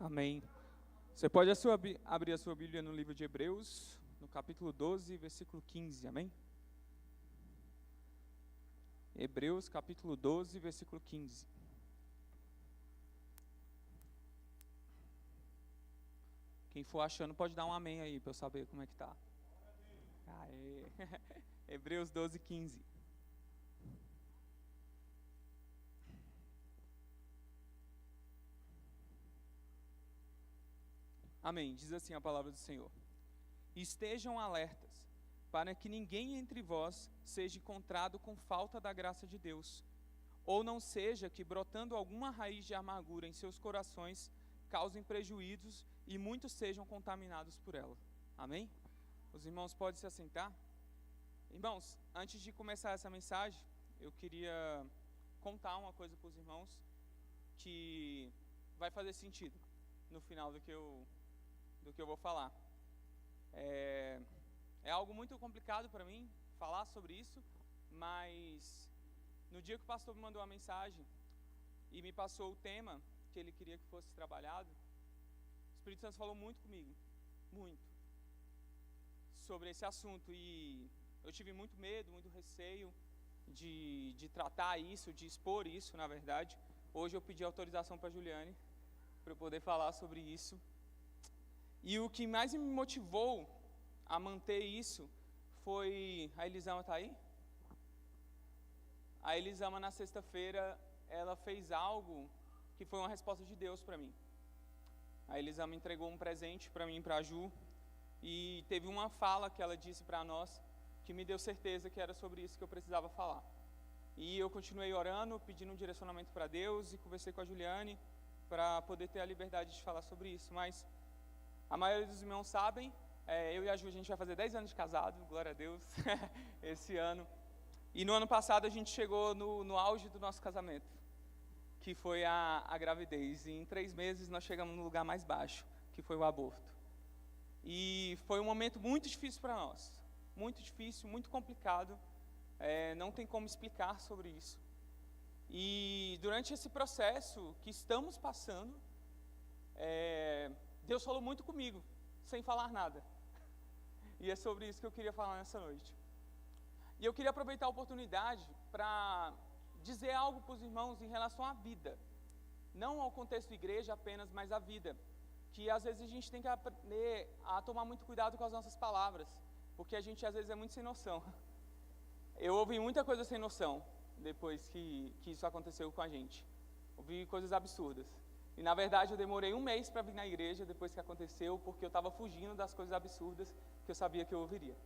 Amém. Você pode abrir a sua Bíblia no livro de Hebreus, no capítulo 12, versículo 15, amém? Hebreus, capítulo 12, versículo 15. Quem for achando pode dar um amém aí, para eu saber como é que tá. Aê. Hebreus 12, 15. Amém. Diz assim a palavra do Senhor. Estejam alertas, para que ninguém entre vós seja encontrado com falta da graça de Deus, ou não seja que, brotando alguma raiz de amargura em seus corações, causem prejuízos e muitos sejam contaminados por ela. Amém? Os irmãos podem se assentar? Irmãos, antes de começar essa mensagem, eu queria contar uma coisa para os irmãos que vai fazer sentido no final do que eu vou falar. É algo muito complicado para mim falar sobre isso, mas no dia que o pastor me mandou uma mensagem e me passou o tema que ele queria que fosse trabalhado, o Espírito Santo falou muito comigo, muito, sobre esse assunto, e eu tive muito medo, muito receio de tratar isso, de expor isso, na verdade. Hoje eu pedi autorização para a Juliane, para eu poder falar sobre isso. E o que mais me motivou a manter isso foi... A Elisama está aí? A Elisama, na sexta-feira, ela fez algo que foi uma resposta de Deus para mim. A Elisama entregou um presente para mim e para a Ju, e teve uma fala que ela disse para nós, que me deu certeza que era sobre isso que eu precisava falar. E eu continuei orando, pedindo um direcionamento para Deus, e conversei com a Juliane para poder ter a liberdade de falar sobre isso. Mas a maioria dos irmãos sabem, eu e a Ju, a gente vai fazer 10 anos de casado, glória a Deus, esse ano. E no ano passado a gente chegou no auge do nosso casamento, que foi a gravidez. E em 3 meses nós chegamos no lugar mais baixo, que foi o aborto. E foi um momento muito difícil para nós, muito difícil, muito complicado, não tem como explicar sobre isso. E durante esse processo que estamos passando, Deus falou muito comigo, sem falar nada. E é sobre isso que eu queria falar nessa noite. E eu queria aproveitar a oportunidade para dizer algo para os irmãos em relação à vida. Não ao contexto igreja apenas, mas à vida. Que às vezes a gente tem que aprender a tomar muito cuidado com as nossas palavras, porque a gente às vezes é muito sem noção. Eu ouvi muita coisa sem noção depois que isso aconteceu com a gente. Ouvi coisas absurdas. E na verdade eu demorei 1 mês para vir na igreja depois que aconteceu, porque eu estava fugindo das coisas absurdas que eu sabia que eu ouviria.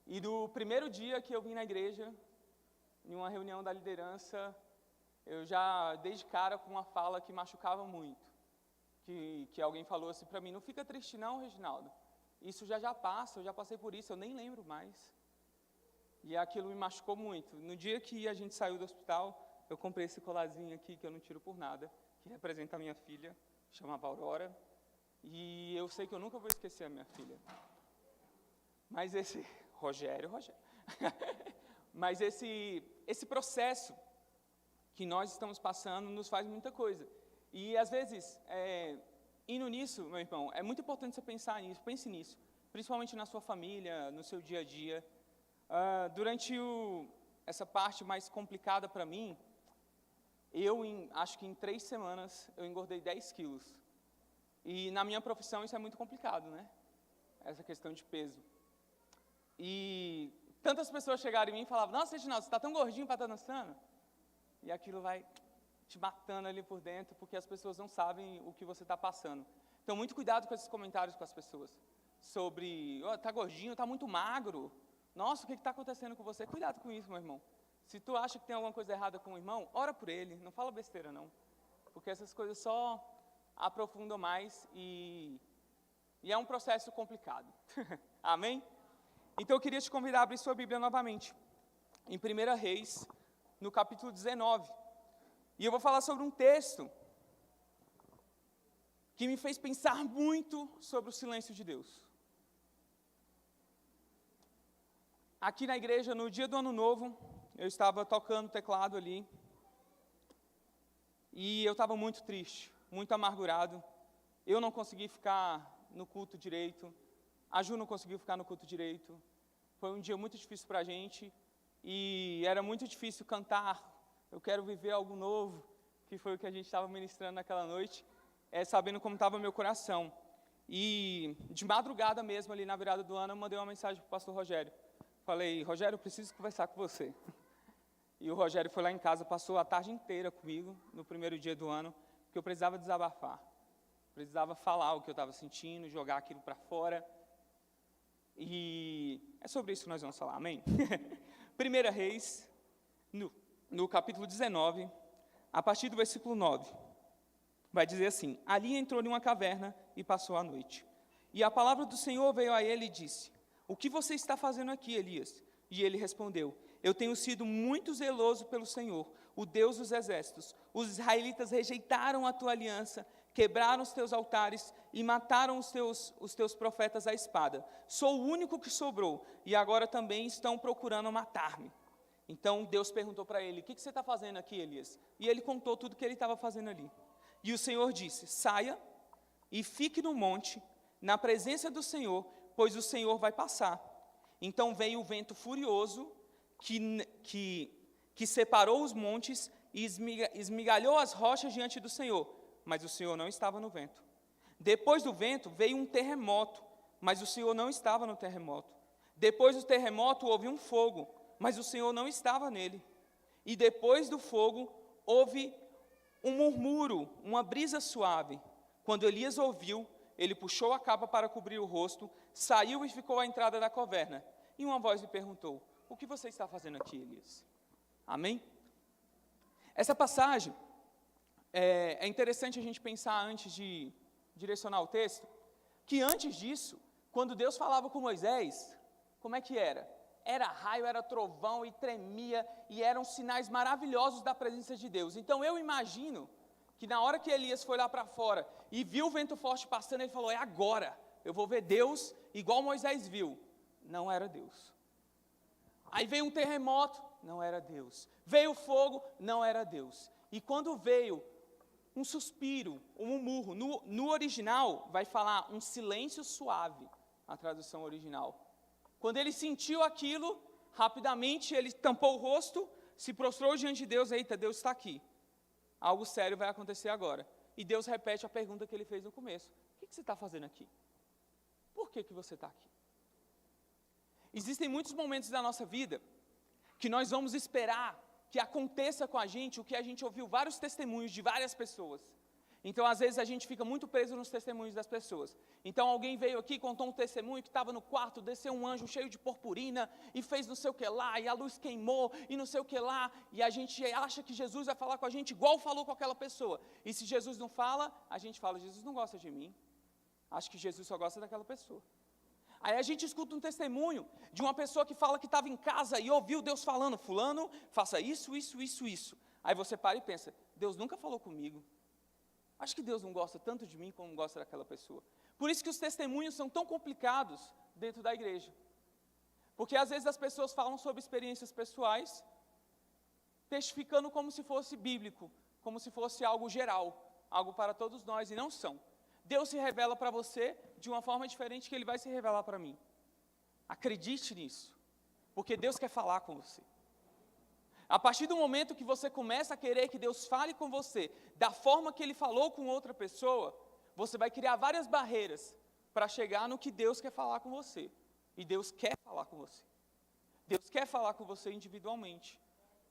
E do primeiro dia que eu vim na igreja, em uma reunião da liderança, eu já dei de cara com uma fala que machucava muito. Que alguém falou assim para mim: não fica triste não, Reginaldo, isso já passa, eu já passei por isso, eu nem lembro mais. E aquilo me machucou muito. No dia que a gente saiu do hospital, eu comprei esse colarzinho aqui, que eu não tiro por nada, que representa a minha filha, chamava Aurora, e eu sei que eu nunca vou esquecer a minha filha. Mas esse... Rogério. Mas esse processo que nós estamos passando nos faz muita coisa. E às vezes, indo nisso, meu irmão, é muito importante você pensar nisso, pense nisso, principalmente na sua família, no seu dia a dia. Durante essa parte mais complicada para mim, acho que em 3 semanas, eu engordei 10 quilos. E na minha profissão isso é muito complicado, né? Essa questão de peso. E tantas pessoas chegaram em mim e falavam: nossa, Reginaldo, você está tão gordinho para estar dançando? E aquilo vai te matando ali por dentro, porque as pessoas não sabem o que você está passando. Então, muito cuidado com esses comentários com as pessoas. Sobre, tá gordinho, tá muito magro. Nossa, o que está acontecendo com você? Cuidado com isso, meu irmão. Se tu acha que tem alguma coisa errada com o irmão, ora por ele, não fala besteira não. Porque essas coisas só aprofundam mais e é um processo complicado. Amém? Então eu queria te convidar a abrir sua Bíblia novamente, em 1 Reis, no capítulo 19. E eu vou falar sobre um texto que me fez pensar muito sobre o silêncio de Deus. Aqui na igreja, no dia do Ano Novo, eu estava tocando teclado ali, e eu estava muito triste, muito amargurado, eu não consegui ficar no culto direito, a Ju não conseguiu ficar no culto direito. Foi um dia muito difícil para a gente, e era muito difícil cantar, eu quero viver algo novo, que foi o que a gente estava ministrando naquela noite, sabendo como estava o meu coração. E de madrugada mesmo, ali na virada do ano, eu mandei uma mensagem para o pastor Rogério. Falei, Rogério, eu preciso conversar com você. E o Rogério foi lá em casa, passou a tarde inteira comigo, no primeiro dia do ano, porque eu precisava desabafar. Precisava falar o que eu estava sentindo, jogar aquilo para fora. E é sobre isso que nós vamos falar, amém? 1 Reis, no capítulo 19, a partir do versículo 9, vai dizer assim: ali entrou em uma caverna e passou a noite. E a palavra do Senhor veio a ele e disse: o que você está fazendo aqui, Elias? E ele respondeu: eu tenho sido muito zeloso pelo Senhor, o Deus dos exércitos. Os israelitas rejeitaram a tua aliança, quebraram os teus altares e mataram os teus profetas à espada. Sou o único que sobrou, e agora também estão procurando matar-me. Então Deus perguntou para ele: o que você está fazendo aqui, Elias? E ele contou tudo que ele estava fazendo ali. E o Senhor disse: saia e fique no monte, na presença do Senhor, pois o Senhor vai passar. Então veio o vento furioso, que separou os montes e esmigalhou as rochas diante do Senhor, mas o Senhor não estava no vento. Depois do vento veio um terremoto, mas o Senhor não estava no terremoto. Depois do terremoto houve um fogo, mas o Senhor não estava nele. E depois do fogo houve um murmúrio, uma brisa suave. Quando Elias ouviu, ele puxou a capa para cobrir o rosto, saiu e ficou à entrada da caverna. E uma voz lhe perguntou: o que você está fazendo aqui, Elias? Amém? Essa passagem, é interessante a gente pensar, antes de direcionar o texto, que antes disso, quando Deus falava com Moisés, como é que era? Era raio, era trovão, e tremia, e eram sinais maravilhosos da presença de Deus. Então eu imagino que na hora que Elias foi lá para fora e viu o vento forte passando, ele falou: é agora, eu vou ver Deus igual Moisés viu. Não era Deus. Aí veio um terremoto, não era Deus. Veio fogo, não era Deus. E quando veio um suspiro, um murmurro, no original vai falar um silêncio suave, a tradução original. Quando ele sentiu aquilo, rapidamente ele tampou o rosto, se prostrou diante de Deus: eita, Deus está aqui. Algo sério vai acontecer agora. E Deus repete a pergunta que ele fez no começo: o que você está fazendo aqui? Por que você está aqui? Existem muitos momentos da nossa vida que nós vamos esperar que aconteça com a gente o que a gente ouviu vários testemunhos de várias pessoas. Então, às vezes, a gente fica muito preso nos testemunhos das pessoas. Então, alguém veio aqui, contou um testemunho que estava no quarto, desceu um anjo cheio de purpurina e fez não sei o que lá, e a luz queimou e não sei o que lá, e a gente acha que Jesus vai falar com a gente igual falou com aquela pessoa. E se Jesus não fala, a gente fala: Jesus não gosta de mim, acho que Jesus só gosta daquela pessoa. Aí a gente escuta um testemunho de uma pessoa que fala que estava em casa e ouviu Deus falando: fulano, faça isso, isso, isso, isso. Aí você para e pensa: Deus nunca falou comigo. Acho que Deus não gosta tanto de mim como gosta daquela pessoa. Por isso que os testemunhos são tão complicados dentro da igreja. Porque às vezes as pessoas falam sobre experiências pessoais, testificando como se fosse bíblico, como se fosse algo geral, algo para todos nós, e não são. Deus se revela para você de uma forma diferente que Ele vai se revelar para mim. Acredite nisso, porque Deus quer falar com você. A partir do momento que você começa a querer que Deus fale com você da forma que Ele falou com outra pessoa, você vai criar várias barreiras para chegar no que Deus quer falar com você. E Deus quer falar com você. Deus quer falar com você individualmente.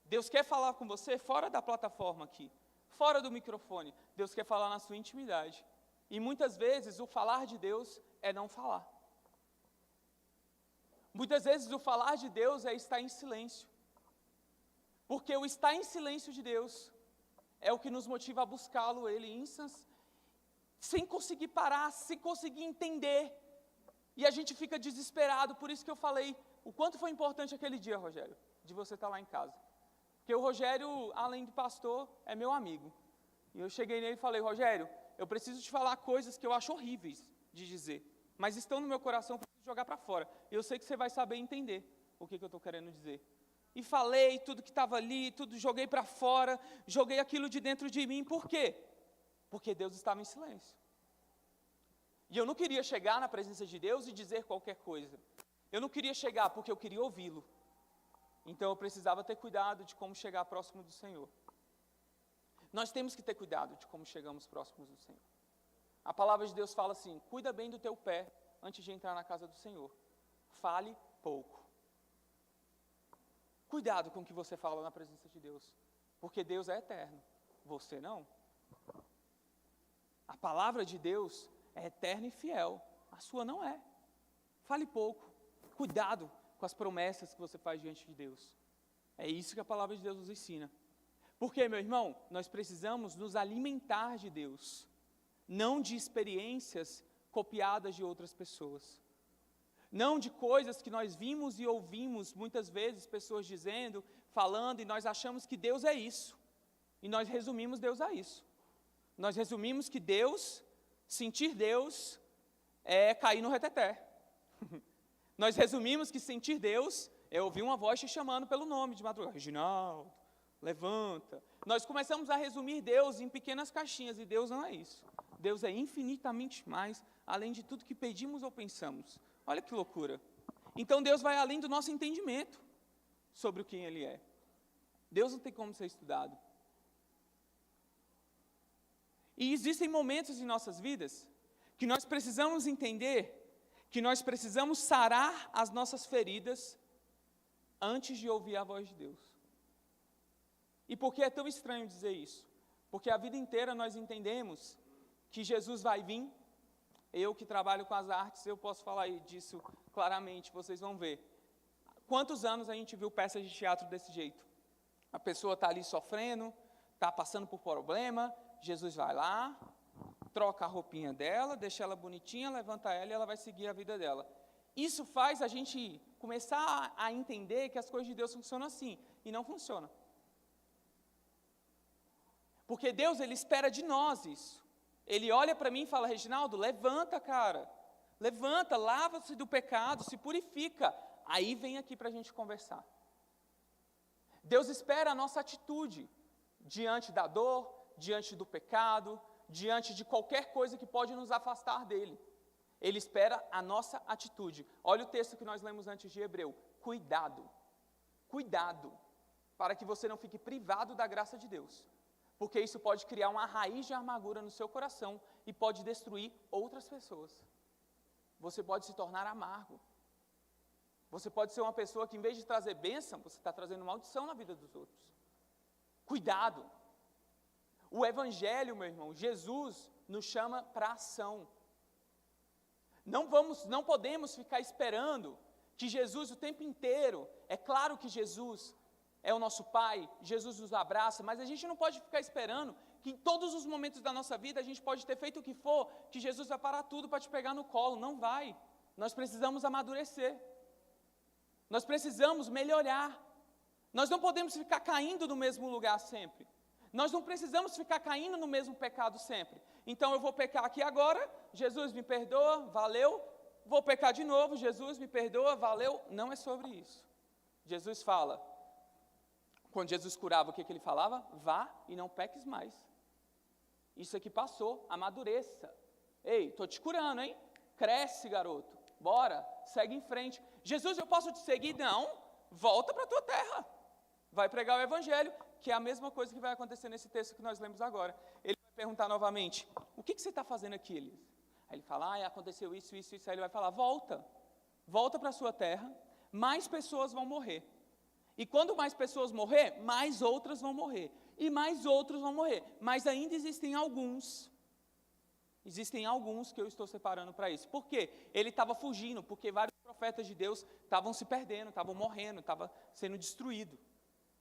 Deus quer falar com você fora da plataforma aqui, fora do microfone. Deus quer falar na sua intimidade. E muitas vezes o falar de Deus é não falar. Muitas vezes o falar de Deus é estar em silêncio. Porque o estar em silêncio de Deus é o que nos motiva a buscá-lo, Ele, sem conseguir parar, sem conseguir entender. E a gente fica desesperado. Por isso que eu falei o quanto foi importante aquele dia, Rogério, de você estar lá em casa. Porque o Rogério, além de pastor, é meu amigo. E eu cheguei nele e falei: Rogério, eu preciso te falar coisas que eu acho horríveis de dizer, mas estão no meu coração, para jogar para fora. Eu sei que você vai saber entender o que eu estou querendo dizer. E falei tudo que estava ali, tudo joguei para fora, joguei aquilo de dentro de mim. Por quê? Porque Deus estava em silêncio. E eu não queria chegar na presença de Deus e dizer qualquer coisa. Eu não queria chegar porque eu queria ouvi-lo. Então eu precisava ter cuidado de como chegar próximo do Senhor. Nós temos que ter cuidado de como chegamos próximos do Senhor. A palavra de Deus fala assim: cuida bem do teu pé antes de entrar na casa do Senhor. Fale pouco. Cuidado com o que você fala na presença de Deus, porque Deus é eterno, você não. A palavra de Deus é eterna e fiel, a sua não é. Fale pouco. Cuidado com as promessas que você faz diante de Deus. É isso que a palavra de Deus nos ensina. Porque, meu irmão, nós precisamos nos alimentar de Deus, não de experiências copiadas de outras pessoas. Não de coisas que nós vimos e ouvimos, muitas vezes, pessoas dizendo, falando, e nós achamos que Deus é isso. E nós resumimos Deus a isso. Nós resumimos que Deus, sentir Deus, é cair no reteté. Nós resumimos que sentir Deus é ouvir uma voz te chamando pelo nome de madrugada. Reginaldo, levanta. Nós começamos a resumir Deus em pequenas caixinhas, e Deus não é isso. Deus é infinitamente mais, além de tudo que pedimos ou pensamos. Olha que loucura. Então Deus vai além do nosso entendimento sobre o quem Ele é. Deus não tem como ser estudado. E existem momentos em nossas vidas que nós precisamos entender que nós precisamos sarar as nossas feridas antes de ouvir a voz de Deus. E por que é tão estranho dizer isso? Porque a vida inteira nós entendemos que Jesus vai vir. Eu que trabalho com as artes, eu posso falar disso claramente, vocês vão ver. Quantos anos a gente viu peças de teatro desse jeito? A pessoa está ali sofrendo, está passando por problema, Jesus vai lá, troca a roupinha dela, deixa ela bonitinha, levanta ela e ela vai seguir a vida dela. Isso faz a gente começar a entender que as coisas de Deus funcionam assim, e não funciona. Porque Deus, Ele espera de nós isso. Ele olha para mim e fala: Reginaldo, levanta, cara, levanta, lava-se do pecado, se purifica, aí vem aqui para a gente conversar. Deus espera a nossa atitude, diante da dor, diante do pecado, diante de qualquer coisa que pode nos afastar dele. Ele espera a nossa atitude. Olha o texto que nós lemos antes de Hebreu. Cuidado, cuidado, para que você não fique privado da graça de Deus. Porque isso pode criar uma raiz de amargura no seu coração e pode destruir outras pessoas. Você pode se tornar amargo. Você pode ser uma pessoa que, em vez de trazer bênção, você está trazendo maldição na vida dos outros. Cuidado. O Evangelho, meu irmão, Jesus nos chama para ação. Não podemos ficar esperando que Jesus o tempo inteiro, é claro que Jesus é o nosso Pai, Jesus nos abraça, mas a gente não pode ficar esperando que em todos os momentos da nossa vida a gente pode ter feito o que for, que Jesus vai parar tudo para te pegar no colo. Não vai. Nós precisamos amadurecer. Nós precisamos melhorar. Nós não podemos ficar caindo no mesmo lugar sempre. Nós não precisamos ficar caindo no mesmo pecado sempre. Então eu vou pecar aqui agora, Jesus me perdoa, valeu. Vou pecar de novo, Jesus me perdoa, valeu. Não é sobre isso. Jesus fala, quando Jesus curava, o que ele falava? Vá e não peques mais. Isso aqui passou, amadureça. Ei, estou te curando, hein? Cresce, garoto. Bora, segue em frente. Jesus, eu posso te seguir? Não, volta para a tua terra. Vai pregar o Evangelho, que é a mesma coisa que vai acontecer nesse texto que nós lemos agora. Ele vai perguntar novamente, o que você está fazendo aqui, Elias? Aí ele fala, aconteceu isso. Aí ele vai falar, volta para a sua terra, mais pessoas vão morrer. E quando mais pessoas morrer, mais outras vão morrer. E mais outros vão morrer. Mas ainda existem alguns que eu estou separando para isso. Por quê? Ele estava fugindo, porque vários profetas de Deus estavam se perdendo, estavam morrendo, estavam sendo destruídos.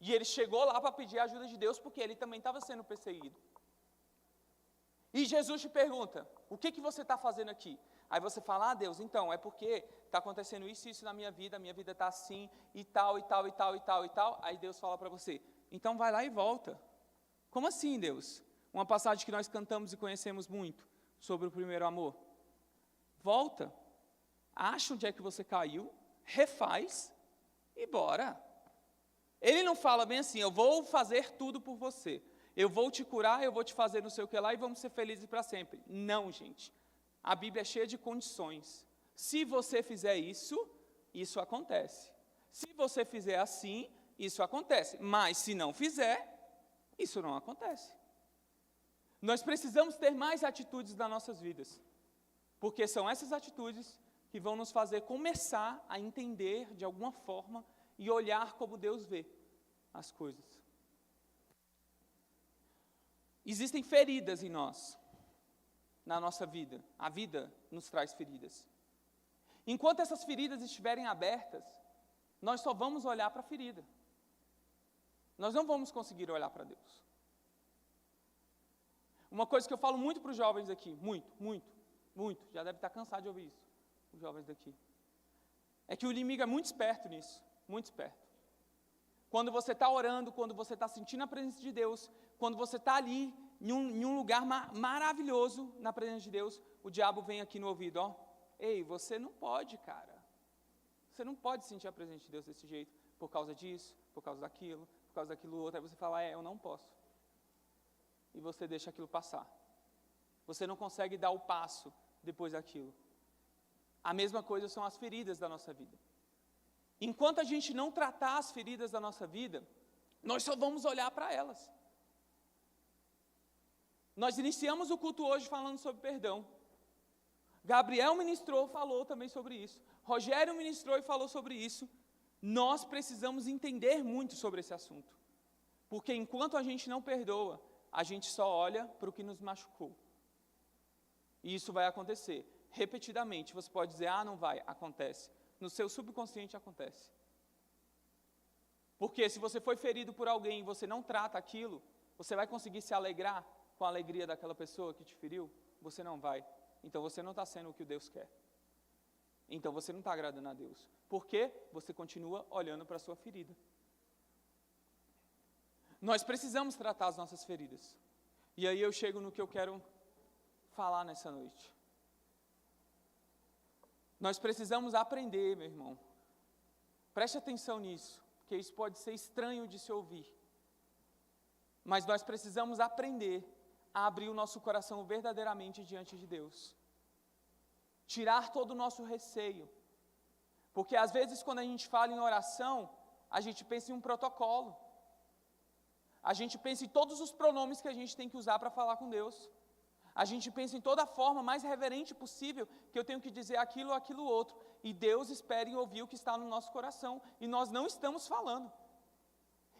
E ele chegou lá para pedir a ajuda de Deus, porque ele também estava sendo perseguido. E Jesus te pergunta, o que você está fazendo aqui? Aí você fala, Deus, então, é porque está acontecendo isso e isso na minha vida, a minha vida está assim, e tal, e tal, e tal, e tal, e tal. Aí Deus fala para você, então vai lá e volta. Como assim, Deus? Uma passagem que nós cantamos e conhecemos muito, sobre o primeiro amor. Volta, acha onde é que você caiu, refaz e bora. Ele não fala bem assim, eu vou fazer tudo por você. Eu vou te curar, eu vou te fazer não sei o que lá e vamos ser felizes para sempre. Não, gente. a Bíblia é cheia de condições. Se você fizer isso, isso acontece. Se você fizer assim, isso acontece. Mas se não fizer, isso não acontece. Nós precisamos ter mais atitudes nas nossas vidas, porque são essas atitudes que vão nos fazer começar a entender de alguma forma e olhar como Deus vê as coisas. Existem feridas em nós, na nossa vida. A vida nos traz feridas. Enquanto essas feridas estiverem abertas, nós só vamos olhar para a ferida. Nós não vamos conseguir olhar para Deus. Uma coisa que eu falo muito para os jovens aqui, muito, já deve estar cansado de ouvir isso, os jovens daqui, é que o inimigo é muito esperto nisso, muito esperto. Quando você está orando, quando você está sentindo a presença de Deus, quando você está ali em um lugar maravilhoso na presença de Deus, o diabo vem aqui no ouvido, ó, ei, você não pode, cara, você não pode sentir a presença de Deus desse jeito, por causa disso, por causa daquilo outro, aí você fala, eu não posso. E você deixa aquilo passar. Você não consegue dar o passo depois daquilo. A mesma coisa são as feridas da nossa vida. Enquanto a gente não tratar as feridas da nossa vida, nós só vamos olhar para elas. Nós iniciamos o culto hoje falando sobre perdão. Gabriel ministrou, falou também sobre isso. Rogério ministrou e falou sobre isso. Nós precisamos entender muito sobre esse assunto. Porque enquanto a gente não perdoa, a gente só olha para o que nos machucou. E isso vai acontecer. Repetidamente, você pode dizer, não vai, acontece. No seu subconsciente acontece. Porque se você foi ferido por alguém e você não trata aquilo, você vai conseguir se alegrar com a alegria daquela pessoa que te feriu? Você não vai. Então você não está sendo o que Deus quer. Então você não está agradando a Deus. Por quê? Você continua olhando para a sua ferida. Nós precisamos tratar as nossas feridas. E aí eu chego no que eu quero falar nessa noite. Nós precisamos aprender, meu irmão. Preste atenção nisso, porque isso pode ser estranho de se ouvir. Mas nós precisamos aprender a abrir o nosso coração verdadeiramente diante de Deus. Tirar todo o nosso receio. Porque às vezes quando a gente fala em oração, a gente pensa em um protocolo. A gente pensa em todos os pronomes que a gente tem que usar para falar com Deus. A gente pensa em toda a forma mais reverente possível que eu tenho que dizer aquilo ou aquilo outro. E Deus espera em ouvir o que está no nosso coração. E nós não estamos falando.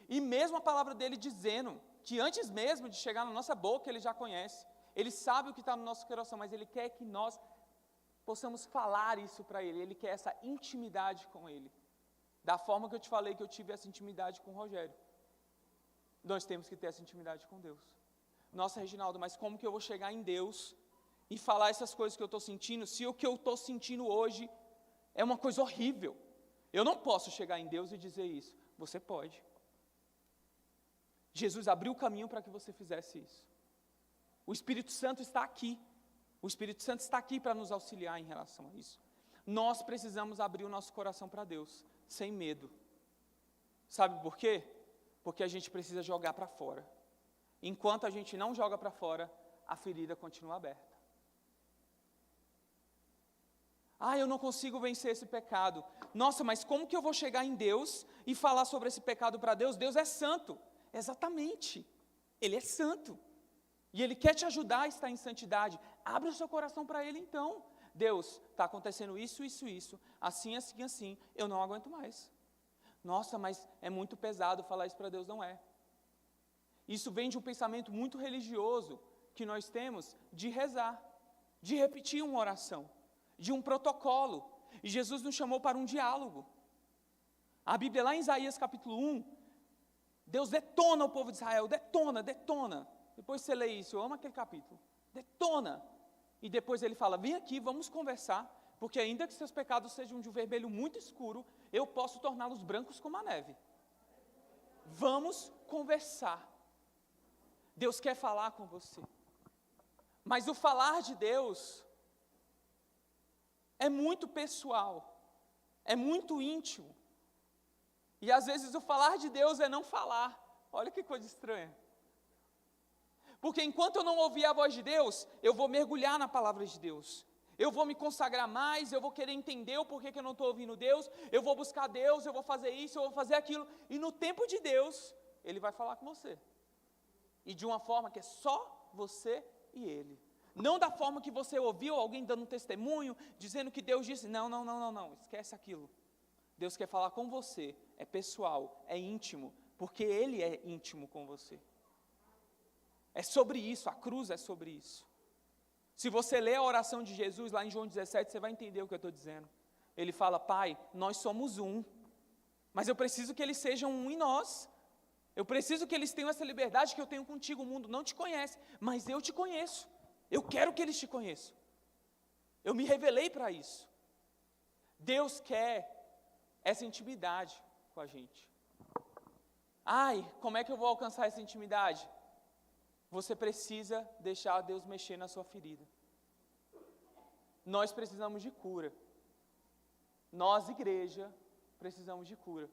E mesmo a palavra dele dizendo que antes mesmo de chegar na nossa boca, ele já conhece. Ele sabe o que está no nosso coração, mas ele quer que nós possamos falar isso para ele. Ele quer essa intimidade com ele. Da forma que eu te falei que eu tive essa intimidade com o Rogério. Nós temos que ter essa intimidade com Deus. Nossa, Reginaldo, mas como que eu vou chegar em Deus e falar essas coisas que eu estou sentindo, se o que eu estou sentindo hoje é uma coisa horrível? Eu não posso chegar em Deus e dizer isso. Você pode. Jesus abriu o caminho para que você fizesse isso. O Espírito Santo está aqui. O Espírito Santo está aqui para nos auxiliar em relação a isso. Nós precisamos abrir o nosso coração para Deus, sem medo. Sabe por quê? Porque a gente precisa jogar para fora. Enquanto a gente não joga para fora, a ferida continua aberta. Eu não consigo vencer esse pecado. Nossa, mas como que eu vou chegar em Deus e falar sobre esse pecado para Deus? Deus é santo. Exatamente. Ele é santo. E Ele quer te ajudar a estar em santidade. Abre o seu coração para Ele então. Deus, está acontecendo isso, assim, eu não aguento mais. Nossa, mas é muito pesado falar isso para Deus, não é. Isso vem de um pensamento muito religioso que nós temos de rezar, de repetir uma oração, de um protocolo. E Jesus nos chamou para um diálogo. A Bíblia lá em Isaías capítulo 1, Deus detona o povo de Israel, detona. Depois você lê isso, eu amo aquele capítulo. Detona. E depois ele fala, vem aqui, vamos conversar, porque ainda que seus pecados sejam de um vermelho muito escuro, eu posso torná-los brancos como a neve. Vamos conversar. Deus quer falar com você. Mas o falar de Deus é muito pessoal, é muito íntimo. E às vezes o falar de Deus é não falar. Olha que coisa estranha. Porque enquanto eu não ouvir a voz de Deus, eu vou mergulhar na palavra de Deus. Eu vou me consagrar mais, eu vou querer entender o porquê que eu não estou ouvindo Deus, eu vou buscar Deus, eu vou fazer isso, eu vou fazer aquilo. E no tempo de Deus, Ele vai falar com você. E de uma forma que é só você e Ele. Não da forma que você ouviu alguém dando um testemunho, dizendo que Deus disse. Não, esquece aquilo. Deus quer falar com você, é pessoal, é íntimo, porque Ele é íntimo com você. É sobre isso, a cruz é sobre isso. Se você ler a oração de Jesus lá em João 17, você vai entender o que eu estou dizendo. Ele fala: Pai, nós somos um, mas eu preciso que eles sejam um em nós. Eu preciso que eles tenham essa liberdade que eu tenho contigo. O mundo não te conhece, mas eu te conheço. Eu quero que eles te conheçam. Eu me revelei para isso. Deus quer essa intimidade com a gente. Ai, como é que eu vou alcançar essa intimidade? Você precisa deixar Deus mexer na sua ferida. Nós precisamos de cura. Nós, igreja, precisamos de cura.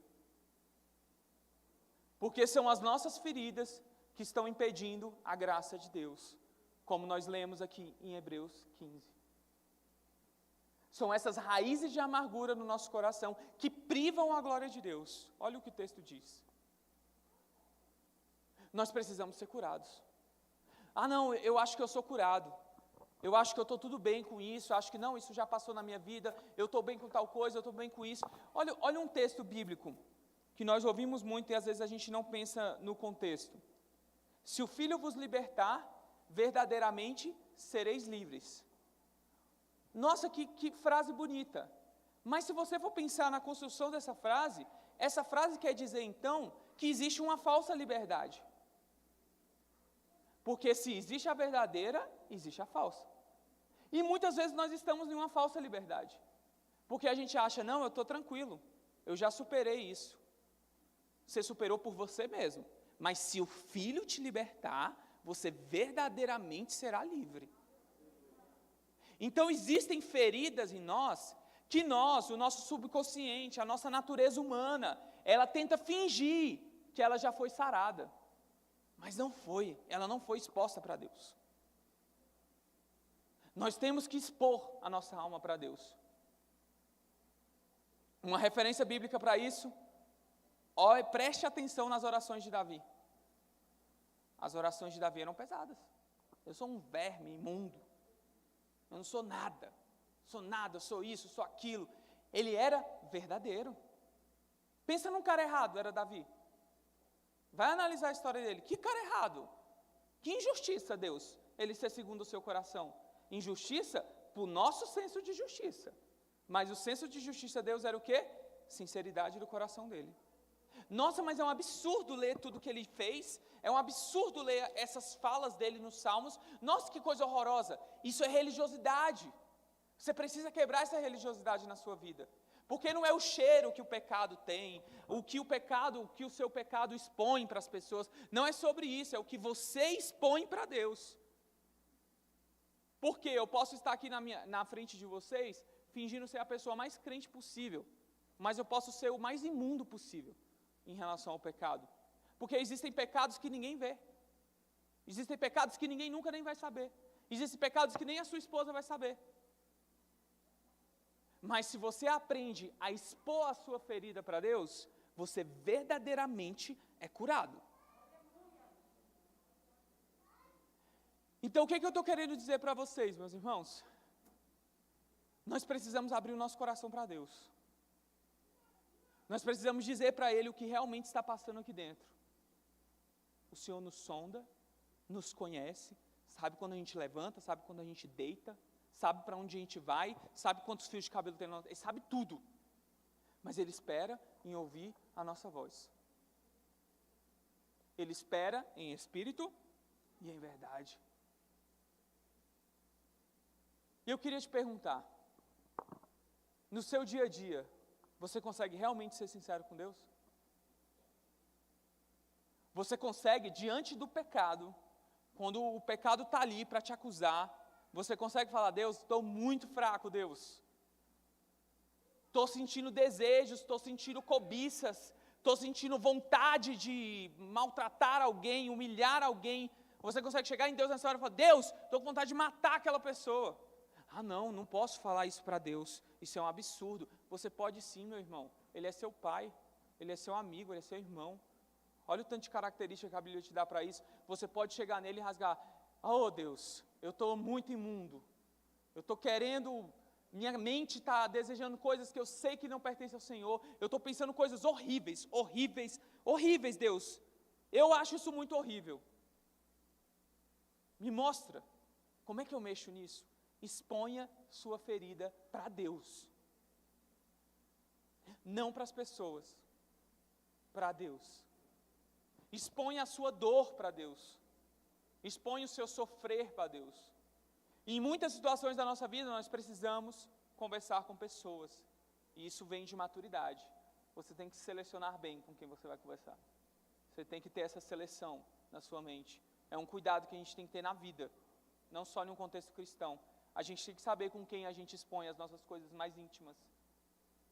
Porque são as nossas feridas que estão impedindo a graça de Deus, como nós lemos aqui em Hebreus 15. São essas raízes de amargura no nosso coração que privam a glória de Deus. Olha o que o texto diz. Nós precisamos ser curados. Ah, não, eu acho que eu sou curado. Eu acho que eu estou tudo bem com isso. Eu acho que não, isso já passou na minha vida. Eu estou bem com tal coisa, eu estou bem com isso. Olha um texto bíblico que nós ouvimos muito e às vezes a gente não pensa no contexto. Se o Filho vos libertar, verdadeiramente sereis livres. Nossa, que frase bonita. Mas se você for pensar na construção dessa frase, essa frase quer dizer então que existe uma falsa liberdade. Porque se existe a verdadeira, existe a falsa. E muitas vezes nós estamos em uma falsa liberdade. Porque a gente acha, não, eu estou tranquilo, eu já superei isso. Você superou por você mesmo. Mas se o Filho te libertar, você verdadeiramente será livre. Então existem feridas em nós, que nós, o nosso subconsciente, a nossa natureza humana, ela tenta fingir que ela já foi sarada. Mas não foi, ela não foi exposta para Deus. Nós temos que expor a nossa alma para Deus. Uma referência bíblica para isso, preste atenção nas orações de Davi. As orações de Davi eram pesadas. Eu sou um verme imundo. Eu não sou nada, eu sou isso, sou aquilo. Ele era verdadeiro. Pensa num cara errado, era Davi. Vai analisar a história dele. Que cara errado. Que injustiça, Deus, ele ser segundo o seu coração. Injustiça por nosso senso de justiça. Mas o senso de justiça de Deus era o quê? Sinceridade do coração dele. Nossa, mas é um absurdo ler tudo que ele fez. É um absurdo ler essas falas dele nos Salmos. Nossa, que coisa horrorosa. Isso é religiosidade. Você precisa quebrar essa religiosidade na sua vida. Porque não é o cheiro que o pecado tem, o que o seu pecado expõe para as pessoas. Não é sobre isso, é o que você expõe para Deus. Porque eu posso estar aqui na frente de vocês, fingindo ser a pessoa mais crente possível, mas eu posso ser o mais imundo possível em relação ao pecado. Porque existem pecados que ninguém vê. Existem pecados que ninguém nunca nem vai saber. Existem pecados que nem a sua esposa vai saber. Mas se você aprende a expor a sua ferida para Deus, você verdadeiramente é curado. Então o que eu estou querendo dizer para vocês, meus irmãos? Nós precisamos abrir o nosso coração para Deus. Nós precisamos dizer para Ele o que realmente está passando aqui dentro. O Senhor nos sonda, nos conhece, sabe quando a gente levanta, sabe quando a gente deita, sabe para onde a gente vai, sabe quantos fios de cabelo tem, Ele sabe tudo. Mas Ele espera em ouvir a nossa voz. Ele espera em espírito e em verdade. E eu queria te perguntar, no seu dia a dia, você consegue realmente ser sincero com Deus? Você consegue, diante do pecado, quando o pecado está ali para te acusar, você consegue falar: Deus, estou muito fraco, Deus. Estou sentindo desejos, estou sentindo cobiças, estou sentindo vontade de maltratar alguém, humilhar alguém. Você consegue chegar em Deus nessa hora e falar: Deus, estou com vontade de matar aquela pessoa. Ah, não posso falar isso para Deus, isso é um absurdo. Você pode sim, meu irmão. Ele é seu pai, ele é seu amigo, ele é seu irmão. Olha o tanto de característica que a Bíblia te dá para isso. Você pode chegar nele e rasgar: oh Deus, eu estou muito imundo, eu estou querendo, minha mente está desejando coisas que eu sei que não pertencem ao Senhor, eu estou pensando coisas horríveis, Deus, eu acho isso muito horrível. Me mostra, como é que eu mexo nisso? Exponha sua ferida para Deus, não para as pessoas, para Deus. Exponha a sua dor para Deus, exponha o seu sofrer para Deus. E em muitas situações da nossa vida nós precisamos conversar com pessoas, e isso vem de maturidade. Você tem que selecionar bem com quem você vai conversar, você tem que ter essa seleção na sua mente. É um cuidado que a gente tem que ter na vida, não só em um contexto cristão. A gente tem que saber com quem a gente expõe as nossas coisas mais íntimas.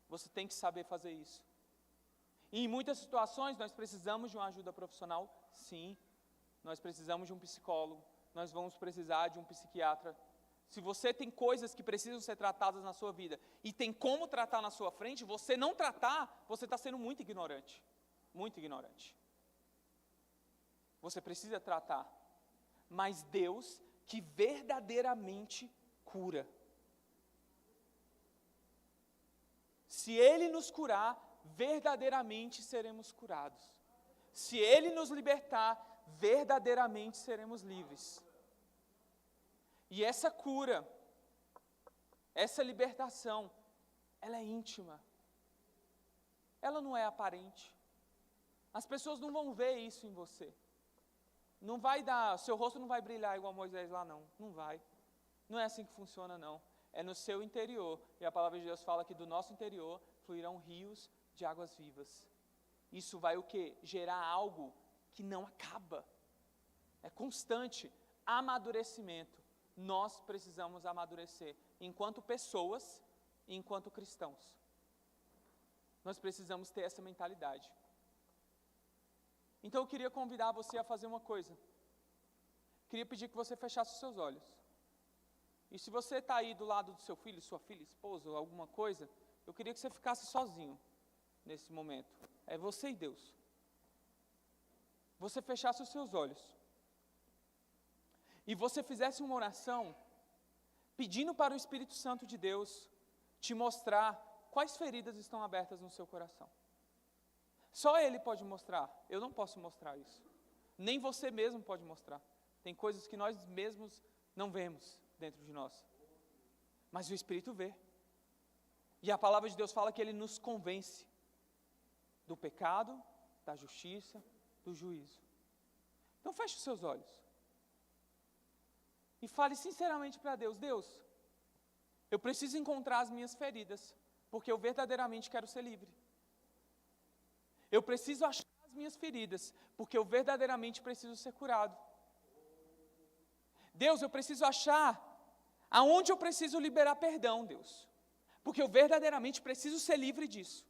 Você tem que saber fazer isso. E em muitas situações nós precisamos de uma ajuda profissional, sim. Nós precisamos de um psicólogo, nós vamos precisar de um psiquiatra. Se você tem coisas que precisam ser tratadas na sua vida e tem como tratar na sua frente, você não tratar, você está sendo muito ignorante. Muito ignorante. Você precisa tratar. Mas Deus que verdadeiramente cura. Se Ele nos curar, verdadeiramente seremos curados. Se Ele nos libertar, verdadeiramente seremos livres. E essa cura, essa libertação, ela é íntima. Ela não é aparente. As pessoas não vão ver isso em você. Não vai dar, seu rosto não vai brilhar igual Moisés lá não. Não vai. Não é assim que funciona não. É no seu interior. E a palavra de Deus fala que do nosso interior fluirão rios de águas vivas. Isso vai o quê? Gerar algo que não acaba. É constante. Amadurecimento. Nós precisamos amadurecer. Enquanto pessoas e enquanto cristãos. Nós precisamos ter essa mentalidade. Então eu queria convidar você a fazer uma coisa. Queria pedir que você fechasse os seus olhos. E se você está aí do lado do seu filho, sua filha, esposa, ou alguma coisa, eu queria que você ficasse sozinho nesse momento. É você e Deus. Você fechasse os seus olhos. E você fizesse uma oração pedindo para o Espírito Santo de Deus te mostrar quais feridas estão abertas no seu coração. Só Ele pode mostrar, eu não posso mostrar isso. Nem você mesmo pode mostrar. Tem coisas que nós mesmos não vemos dentro de nós. Mas o Espírito vê. E a palavra de Deus fala que Ele nos convence do pecado, da justiça, do juízo. Então feche os seus olhos. E fale sinceramente para Deus: Deus, eu preciso encontrar as minhas feridas, porque eu verdadeiramente quero ser livre. Eu preciso achar as minhas feridas, porque eu verdadeiramente preciso ser curado. Deus, eu preciso achar aonde eu preciso liberar perdão, Deus, porque eu verdadeiramente preciso ser livre disso.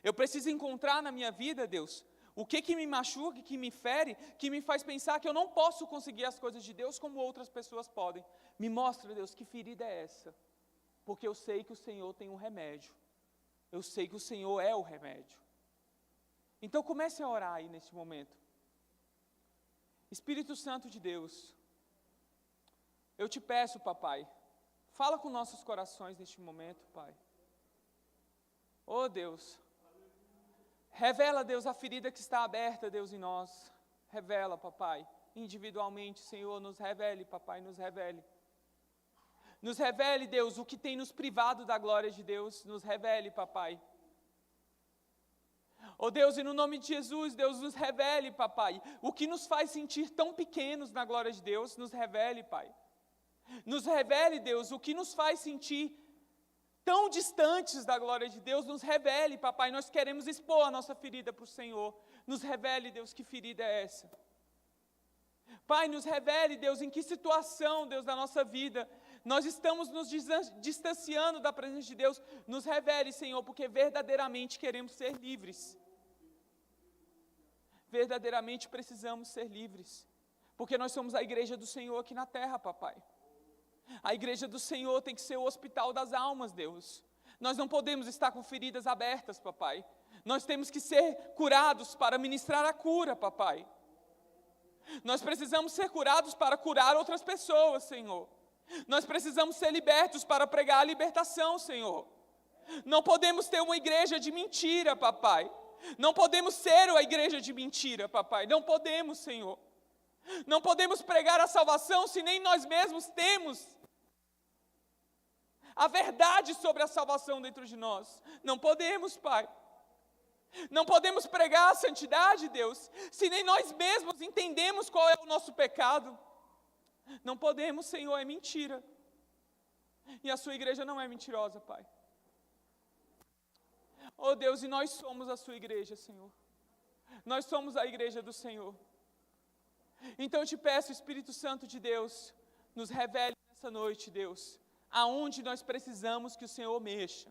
Eu preciso encontrar na minha vida, Deus, o que me machuca, que me fere, que me faz pensar que eu não posso conseguir as coisas de Deus como outras pessoas podem. Me mostra, Deus, que ferida é essa, porque eu sei que o Senhor tem um remédio. Eu sei que o Senhor é o remédio. Então comece a orar aí nesse momento. Espírito Santo de Deus, eu te peço, papai, fala com nossos corações neste momento, pai. Oh Deus, revela, Deus, a ferida que está aberta, Deus, em nós. Revela, papai, individualmente, Senhor, nos revele, papai, nos revele. Nos revele, Deus, o que tem nos privado da glória de Deus, nos revele, papai. Oh Deus, e no nome de Jesus, Deus, nos revele, papai, o que nos faz sentir tão pequenos na glória de Deus, nos revele, pai. Nos revele, Deus, o que nos faz sentir tão distantes da glória de Deus, nos revele, papai, nós queremos expor a nossa ferida para o Senhor. Nos revele, Deus, que ferida é essa. Pai, nos revele, Deus, em que situação, Deus, da nossa vida nós estamos nos distanciando da presença de Deus. Nos revele, Senhor, porque verdadeiramente queremos ser livres. Verdadeiramente precisamos ser livres, porque nós somos a igreja do Senhor aqui na terra, papai. A igreja do Senhor tem que ser o hospital das almas, Deus. Nós não podemos estar com feridas abertas, papai. Nós temos que ser curados para ministrar a cura, papai. Nós precisamos ser curados para curar outras pessoas, Senhor. Nós precisamos ser libertos para pregar a libertação, Senhor. Não podemos ter uma igreja de mentira, papai. Não podemos ser a igreja de mentira, papai. Não podemos, Senhor. Não podemos pregar a salvação se nem nós mesmos temos a verdade sobre a salvação dentro de nós. Não podemos, Pai. Não podemos pregar a santidade, Deus, se nem nós mesmos entendemos qual é o nosso pecado. Não podemos, Senhor, é mentira. E a sua igreja não é mentirosa, Pai. Oh Deus, e nós somos a sua igreja, Senhor. Nós somos a igreja do Senhor. Então eu te peço, Espírito Santo de Deus, nos revele nessa noite, Deus, aonde nós precisamos que o Senhor mexa.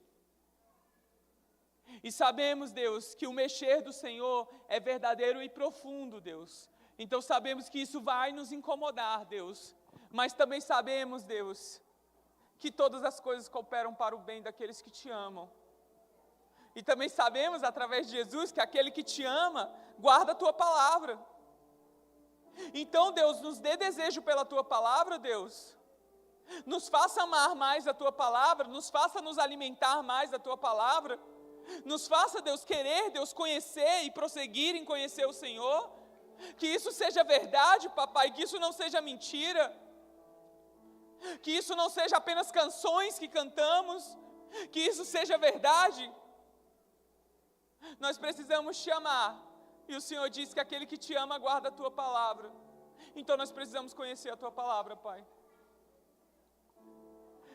E sabemos, Deus, que o mexer do Senhor é verdadeiro e profundo, Deus. Então sabemos que isso vai nos incomodar, Deus. Mas também sabemos, Deus, que todas as coisas cooperam para o bem daqueles que te amam. E também sabemos, através de Jesus, que aquele que te ama, guarda a tua palavra. Então, Deus, nos dê desejo pela tua palavra, Deus. Nos faça amar mais a tua palavra, nos faça nos alimentar mais da tua palavra. Nos faça, Deus, querer, Deus, conhecer e prosseguir em conhecer o Senhor. Que isso seja verdade, papai, que isso não seja mentira. Que isso não seja apenas canções que cantamos. Que isso seja verdade. Nós precisamos te amar. E o Senhor diz que aquele que te ama guarda a tua palavra. Então nós precisamos conhecer a tua palavra, Pai.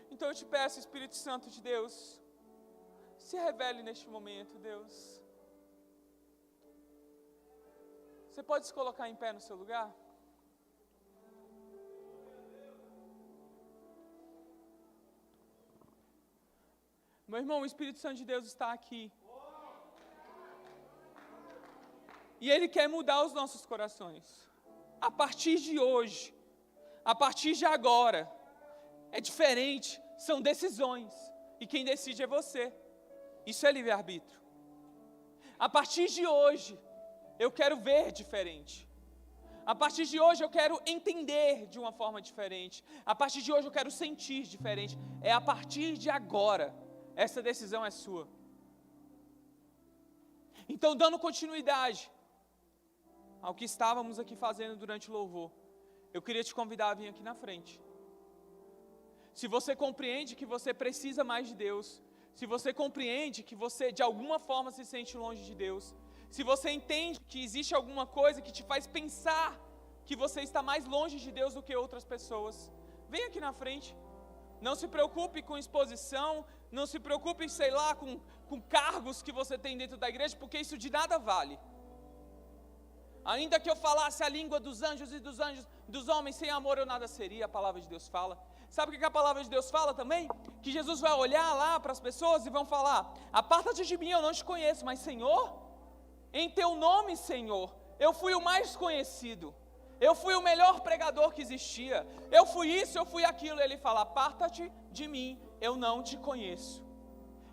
Então eu te peço, Espírito Santo de Deus, se revele neste momento, Deus. Você pode se colocar em pé no seu lugar? Meu irmão, o Espírito Santo de Deus está aqui. E Ele quer mudar os nossos corações. A partir de hoje, a partir de agora, é diferente, são decisões. E quem decide é você. Isso é livre-arbítrio. A partir de hoje, eu quero ver diferente. A partir de hoje eu quero entender de uma forma diferente. A partir de hoje eu quero sentir diferente. É a partir de agora. Essa decisão é sua. Então, dando continuidade ao que estávamos aqui fazendo durante o louvor, eu queria te convidar a vir aqui na frente. Se você compreende que você precisa mais de Deus, se você compreende que você de alguma forma se sente longe de Deus, se você entende que existe alguma coisa que te faz pensar que você está mais longe de Deus do que outras pessoas, vem aqui na frente. Não se preocupe com exposição, não se preocupe, sei lá, com cargos que você tem dentro da igreja, porque isso de nada vale. Ainda que eu falasse a língua dos anjos e dos homens, sem amor eu nada seria, a palavra de Deus fala. Sabe o que a palavra de Deus fala também? Que Jesus vai olhar lá para as pessoas e vão falar: aparta-te de mim, eu não te conheço, mas Senhor, em teu nome, Senhor, eu fui o mais conhecido, eu fui o melhor pregador que existia, eu fui isso, eu fui aquilo. Ele fala: aparta-te de mim, eu não te conheço.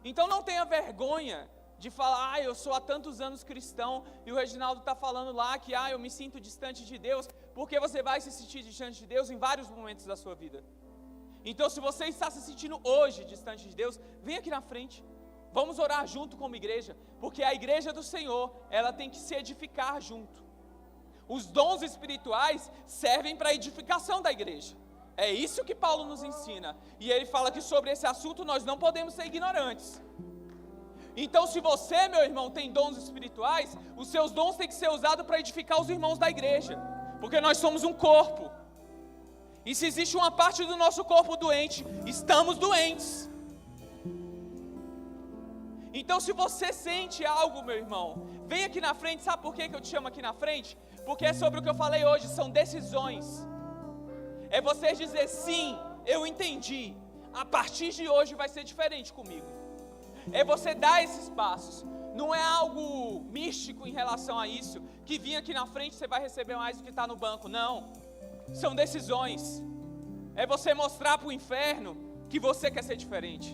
Então não tenha vergonha de falar: eu sou há tantos anos cristão, e o Reginaldo está falando lá que eu me sinto distante de Deus, porque você vai se sentir distante de Deus em vários momentos da sua vida. Então, se você está se sentindo hoje distante de Deus, vem aqui na frente, vamos orar junto como igreja, porque a igreja do Senhor, ela tem que se edificar junto. Os dons espirituais servem para a edificação da igreja, é isso que Paulo nos ensina, e ele fala que sobre esse assunto nós não podemos ser ignorantes. Então, se você, meu irmão, tem dons espirituais, os seus dons têm que ser usados para edificar os irmãos da igreja, porque nós somos um corpo. E se existe uma parte do nosso corpo doente, estamos doentes. Então, se você sente algo, meu irmão, vem aqui na frente. Sabe por que eu te chamo aqui na frente? Porque é sobre o que eu falei hoje, são decisões. É você dizer: sim, eu entendi, a partir de hoje vai ser diferente comigo. É você dar esses passos. Não é algo místico em relação a isso, que vir aqui na frente você vai receber mais do que está no banco. Não, são decisões. É você mostrar para o inferno que você quer ser diferente.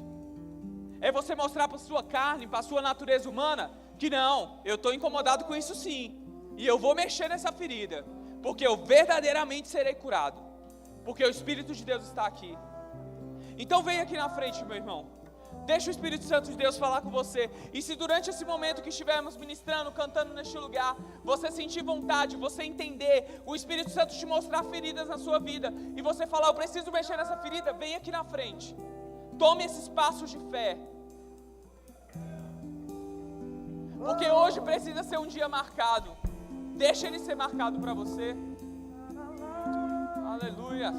É você mostrar para a sua carne, para a sua natureza humana, que não, eu estou incomodado com isso sim. E eu vou mexer nessa ferida, porque eu verdadeiramente serei curado. Porque o Espírito de Deus está aqui. Então vem aqui na frente, meu irmão. Deixa o Espírito Santo de Deus falar com você. E se durante esse momento que estivermos ministrando, cantando neste lugar, você sentir vontade, você entender, o Espírito Santo te mostrar feridas na sua vida, e você falar, eu preciso mexer nessa ferida, vem aqui na frente. Tome esses passos de fé. Porque hoje precisa ser um dia marcado. Deixa ele ser marcado para você. Aleluia.